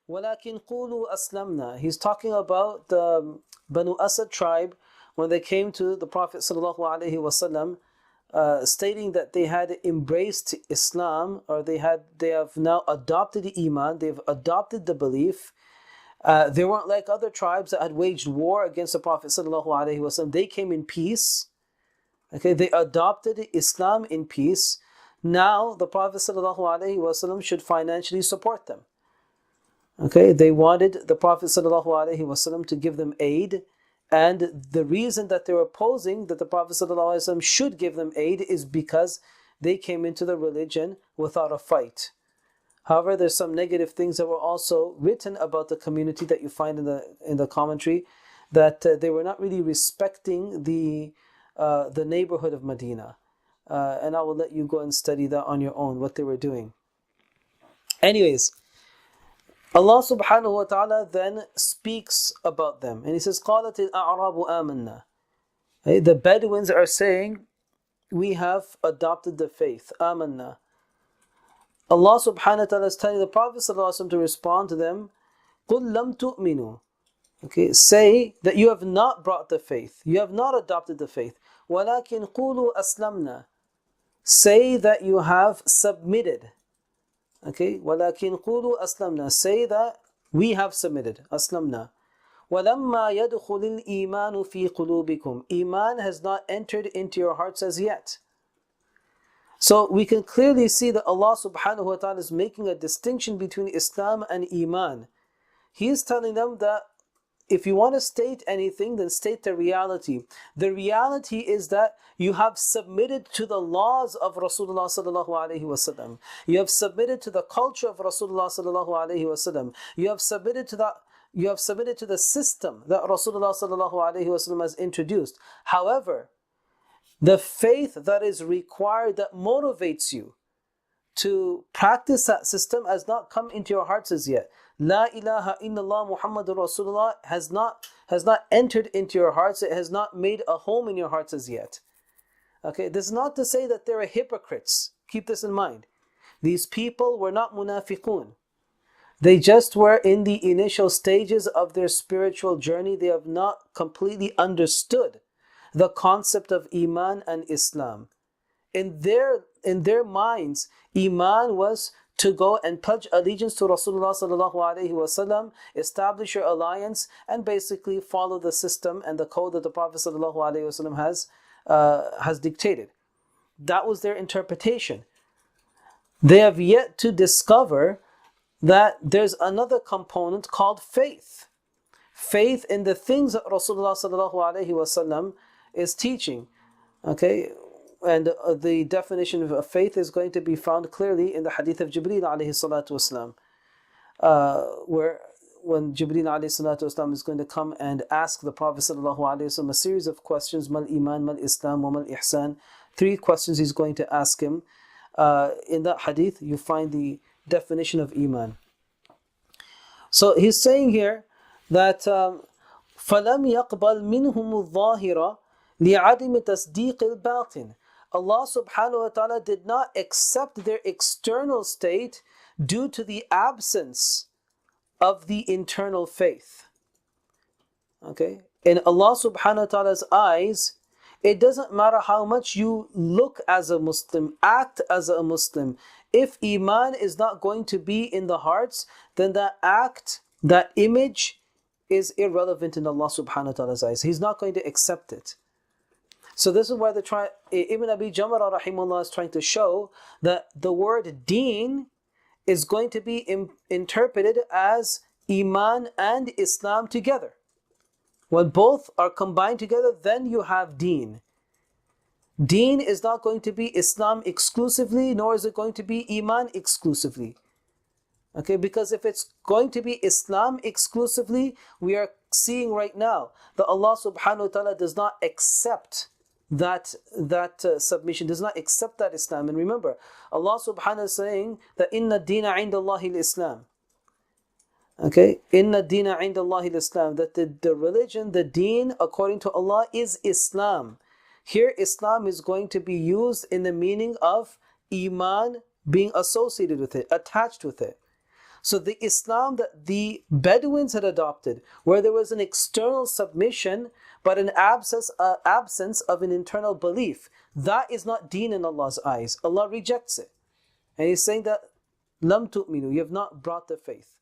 وَلَكِنْ قُولُوا أَسْلَمْنَا. He's talking about the Banu Asad tribe when they came to the Prophet ﷺ, stating that they had embraced Islam, or they have now adopted Iman, they've adopted the belief. They weren't like other tribes that had waged war against the Prophet ﷺ. They came in peace. Okay, they adopted Islam in peace. Now the Prophet ﷺ should financially support them. Okay, they wanted the Prophet ﷺ to give them aid, and the reason that they're opposing that the Prophet ﷺ should give them aid is because they came into the religion without a fight. However, there's some negative things that were also written about the community that you find in the commentary, that they were not really respecting the neighborhood of Medina, and I will let you go and study that on your own, what they were doing. Anyways, Allah subhanahu wa ta'ala then speaks about them, and He says, قَالَتِ الْأَعْرَابُ آمَنَّا. The Bedouins are saying, we have adopted the faith, آمَنَّا. Allah subhanahu wa ta'ala is telling the Prophet ﷺ to respond to them, قُلْ لَمْ تُؤْمِنُوا. Okay, say that you have not brought the faith, you have not adopted the faith. وَلَكِنْ قُولُوا أَسْلَمْنَا. Say that you have submitted. Okay, وَلَكِنْ قُولُوا أَسْلَمْنَا. Say that we have submitted, أَسْلَمْنَا. وَلَمَّا يَدْخُلِ الْإِيمَانُ فِي قُلُوبِكُمْ. Iman has not entered into your hearts as yet. So we can clearly see that Allah subhanahu wa ta'ala is making a distinction between Islam and Iman. He is telling them that if you want to state anything, then state the reality. The reality is that you have submitted to the laws of Rasulullah sallallahu alaihi wasallam. You have submitted to the culture of Rasulullah sallallahu alaihi wasallam. You have submitted to the system that Rasulullah sallallahu alaihi wasallam has introduced. However, the faith that is required, that motivates you to practice that system, has not come into your hearts as yet. La ilaha illallah Muhammadur Rasulullah has not entered into your hearts. It has not made a home in your hearts as yet. Okay, this is not to say that they're hypocrites. Keep this in mind. These people were not munafiqun. They just were in the initial stages of their spiritual journey. They have not completely understood the concept of Iman and Islam. In their minds, Iman was to go and pledge allegiance to Rasulullah sallallahu alaihi wasallam, establish your alliance, and basically follow the system and the code that the Prophet sallallahu alaihi wasallam has dictated. That was their interpretation. They have yet to discover that there's another component called faith. Faith in the things that Rasulullah sallallahu alaihi wasallam is teaching. Okay. And the definition of faith is going to be found clearly in the hadith of Jibreel alayhi salatu wasalam, where when Jibreel alayhi salatu wasalam is going to come and ask the Prophet sallallahu alayhi wasallam a series of questions, mal iman, mal islam, wa mal ihsan. 3 questions he's going to ask him. In that hadith, you find the definition of iman. So he's saying here that فَلَمْ يَقْبَلْ مِنْهُمُ الظَّاهِرَ لِعَدِمِ تَصْدِيقِ الْبَاطِنِ. Allah subhanahu wa ta'ala did not accept their external state due to the absence of the internal faith. Okay? In Allah subhanahu wa ta'ala's eyes, it doesn't matter how much you look as a Muslim, act as a Muslim. If Iman is not going to be in the hearts, then that act, that image is irrelevant in Allah subhanahu wa ta'ala's eyes. He's not going to accept it. So this is why Ibn Abi Jamrah rahimahullah is trying to show that the word deen is going to be interpreted as Iman and Islam together. When both are combined together, then you have deen. Deen is not going to be Islam exclusively, nor is it going to be Iman exclusively. Okay, because if it's going to be Islam exclusively, we are seeing right now that Allah subhanahu wa ta'ala does not accept that submission, does not accept that Islam. And remember, Allah subhanahu wa ta'ala is saying that inna deena inda Allahi al-Islam. Okay, inna deena inda Allahi al-Islam, that the religion, the deen according to Allah is Islam. Here Islam is going to be used in the meaning of Iman being associated with it, attached with it. So the Islam that the Bedouins had adopted, where there was an external submission but an absence of an internal belief, that is not deen in Allah's eyes. Allah rejects it. And He's saying that, Lam tu'minu, you have not brought the faith.